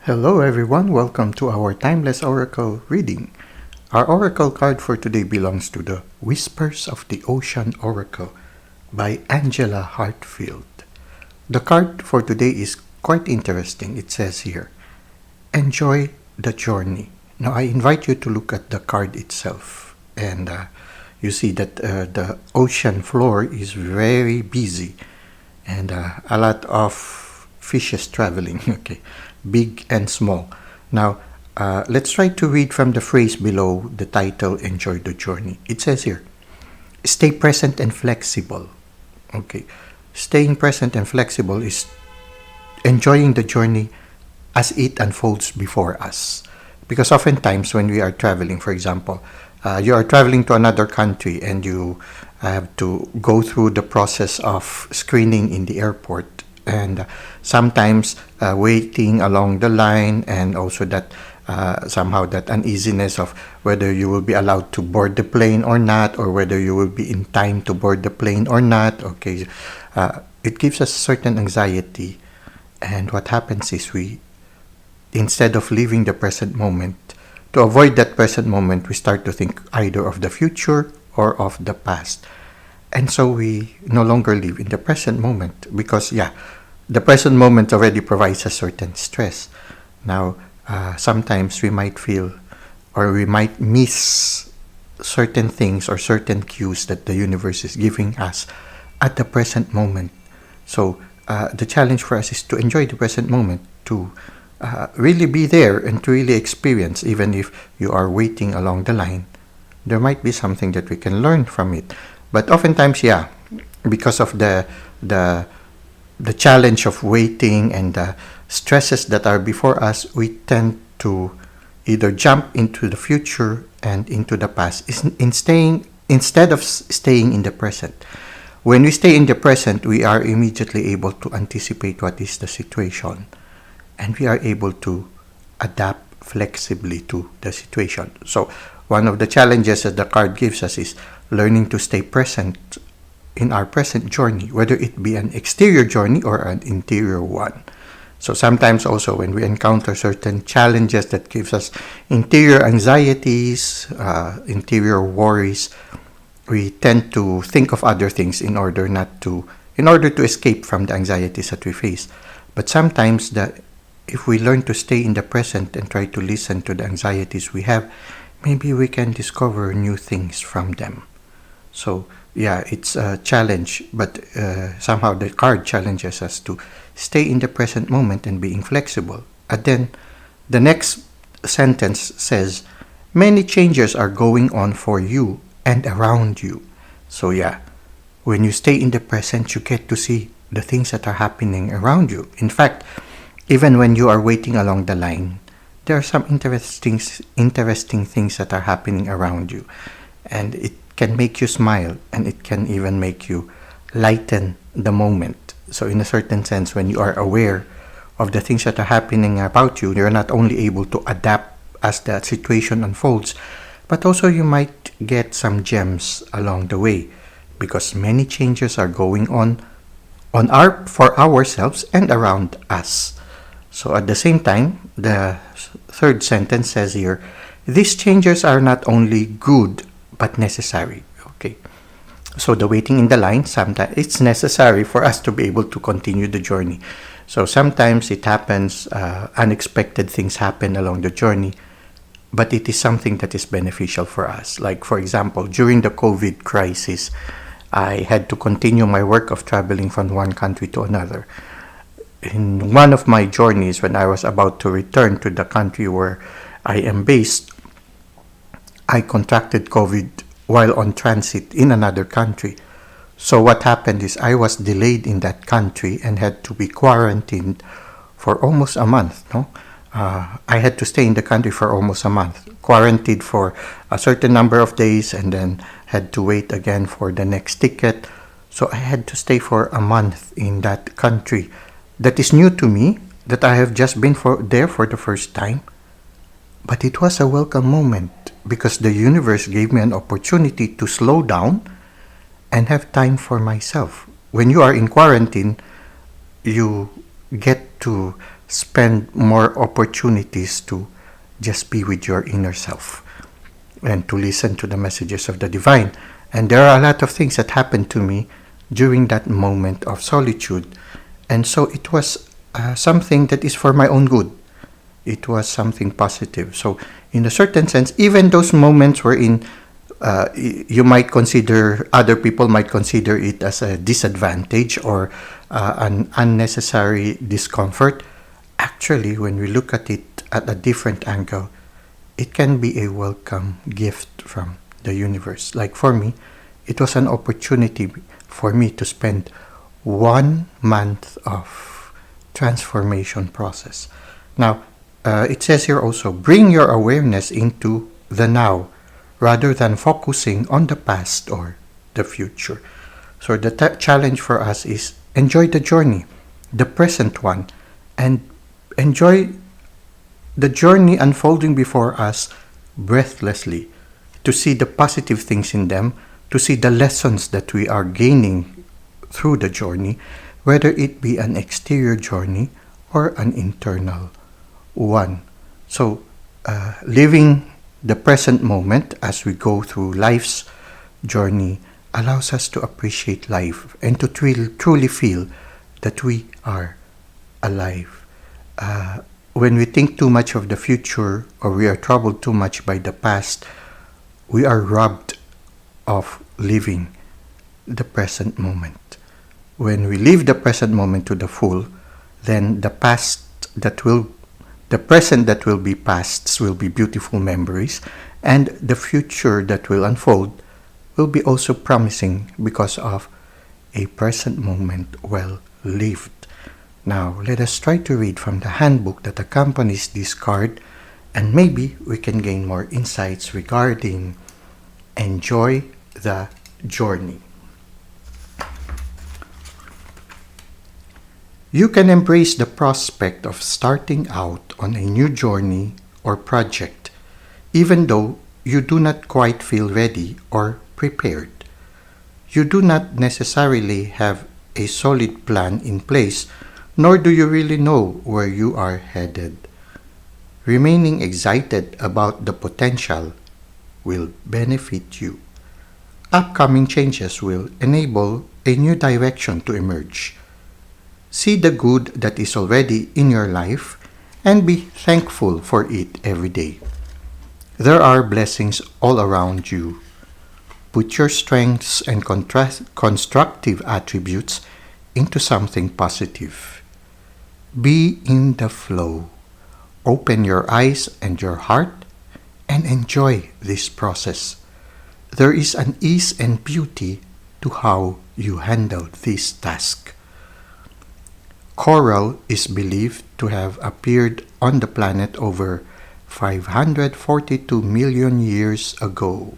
Hello everyone, welcome to our Timeless Oracle reading. Our Oracle card for today belongs to the Whispers of the Ocean Oracle by Angela Hartfield. The card for today is quite interesting. It says here, enjoy the journey. Now I invite you to look at the card itself, and you see that the ocean floor is very busy and a lot of fishes traveling, okay, big and small. Now, let's try to read from the phrase below the title, Enjoy the Journey. It says here, stay present and flexible. Okay, staying present and flexible is enjoying the journey as it unfolds before us. Because oftentimes when we are traveling, for example, you are traveling to another country and you have to go through the process of screening in the airport, and sometimes waiting along the line, and also that somehow that uneasiness of whether you will be allowed to board the plane or not, or whether you will be in time to board the plane or not. Okay, it gives us certain anxiety, and what happens is we, instead of living the present moment, to avoid that present moment, we start to think either of the future or of the past. And so we no longer live in the present moment because, the present moment already provides a certain stress. Now, sometimes we might feel or we might miss certain things or certain cues that the universe is giving us at the present moment. So, the challenge for us is to enjoy the present moment, to really be there and to really experience. Even if you are waiting along the line, there might be something that we can learn from it. But oftentimes, because of the challenge of waiting and the stresses that are before us, we tend to either jump into the future and into the past instead of staying in the present. When we stay in the present, we are immediately able to anticipate what is the situation, and we are able to adapt flexibly to the situation. So one of the challenges that the card gives us is learning to stay present in our present journey, whether it be an exterior journey or an interior one. So sometimes also when we encounter certain challenges that gives us interior anxieties, interior worries, we tend to think of other things in order to escape from the anxieties that we face. But sometimes if we learn to stay in the present and try to listen to the anxieties we have, maybe we can discover new things from them. So, it's a challenge, but somehow the card challenges us to stay in the present moment and being flexible. And then the next sentence says, many changes are going on for you and around you. So, when you stay in the present, you get to see the things that are happening around you. In fact, even when you are waiting along the line, there are some interesting things that are happening around you. And it can make you smile, and it can even make you lighten the moment. So in a certain sense, when you are aware of the things that are happening about you, you're not only able to adapt as the situation unfolds, but also you might get some gems along the way, because many changes are going on for ourselves and around us. So at the same time, the third sentence says here, these changes are not only good but necessary. Okay, so the waiting in the line, sometimes it's necessary for us to be able to continue the journey. So sometimes it happens, unexpected things happen along the journey, but it is something that is beneficial for us. Like, for example, during the COVID crisis, I had to continue my work of traveling from one country to another. In one of my journeys, when I was about to return to the country where I am based, I contracted COVID while on transit in another country. So what happened is I was delayed in that country and had to be quarantined for almost a month. I had to stay in the country for almost a month, quarantined for a certain number of days, and then had to wait again for the next ticket. So I had to stay for a month in that country. That is new to me, that I have just been there for the first time. But it was a welcome moment because the universe gave me an opportunity to slow down and have time for myself. When you are in quarantine, you get to spend more opportunities to just be with your inner self and to listen to the messages of the divine. And there are a lot of things that happened to me during that moment of solitude. And so it was something that is for my own good. It was something positive. So in a certain sense, even those moments wherein you might consider, other people might consider it as a disadvantage or an unnecessary discomfort, actually, when we look at it at a different angle, it can be a welcome gift from the universe. Like for me, it was an opportunity for me to spend 1 month of transformation process. Now, it says here also, bring your awareness into the now rather than focusing on the past or the future. So the challenge for us is enjoy the journey, the present one, and enjoy the journey unfolding before us breathlessly, to see the positive things in them, to see the lessons that we are gaining through the journey, whether it be an exterior journey or an internal one. So, living the present moment as we go through life's journey allows us to appreciate life and to truly feel that we are alive. When we think too much of the future or we are troubled too much by the past, we are robbed of living the present moment. When we live the present moment to the full, then the present that will be pasts will be beautiful memories, and the future that will unfold will be also promising because of a present moment well lived. Now, let us try to read from the handbook that accompanies this card, and maybe we can gain more insights regarding enjoy the journey. You can embrace the prospect of starting out on a new journey or project, even though you do not quite feel ready or prepared. You do not necessarily have a solid plan in place, nor do you really know where you are headed. Remaining excited about the potential will benefit you. Upcoming changes will enable a new direction to emerge. See the good that is already in your life and be thankful for it every day. There are blessings all around you. Put your strengths and constructive attributes into something positive. Be in the flow. Open your eyes and your heart and enjoy this process. There is an ease and beauty to how you handle this task. Coral is believed to have appeared on the planet over 542 million years ago.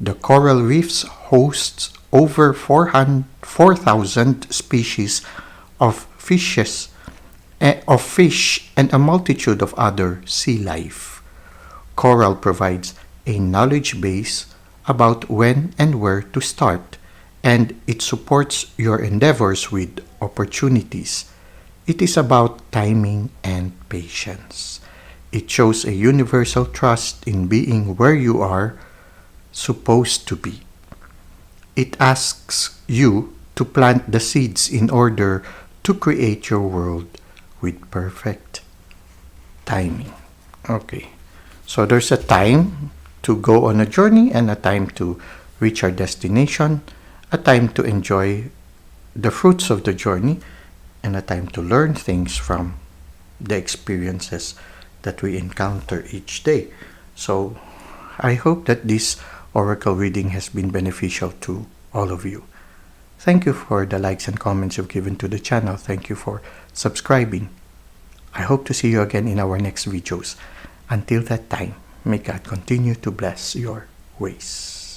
The coral reefs hosts over 4,000 species of fish and a multitude of other sea life. Coral provides a knowledge base about when and where to start, and it supports your endeavors with opportunities. It is about timing and patience. It shows a universal trust in being where you are supposed to be. It asks you to plant the seeds in order to create your world with perfect timing. Okay, so there's a time to go on a journey and a time to reach our destination, a time to enjoy the fruits of the journey, and a time to learn things from the experiences that we encounter each day. So I hope that this oracle reading has been beneficial to all of you. Thank you for the likes and comments you've given to the channel. Thank you for subscribing. I hope to see you again in our next videos. Until that time, may God continue to bless your ways.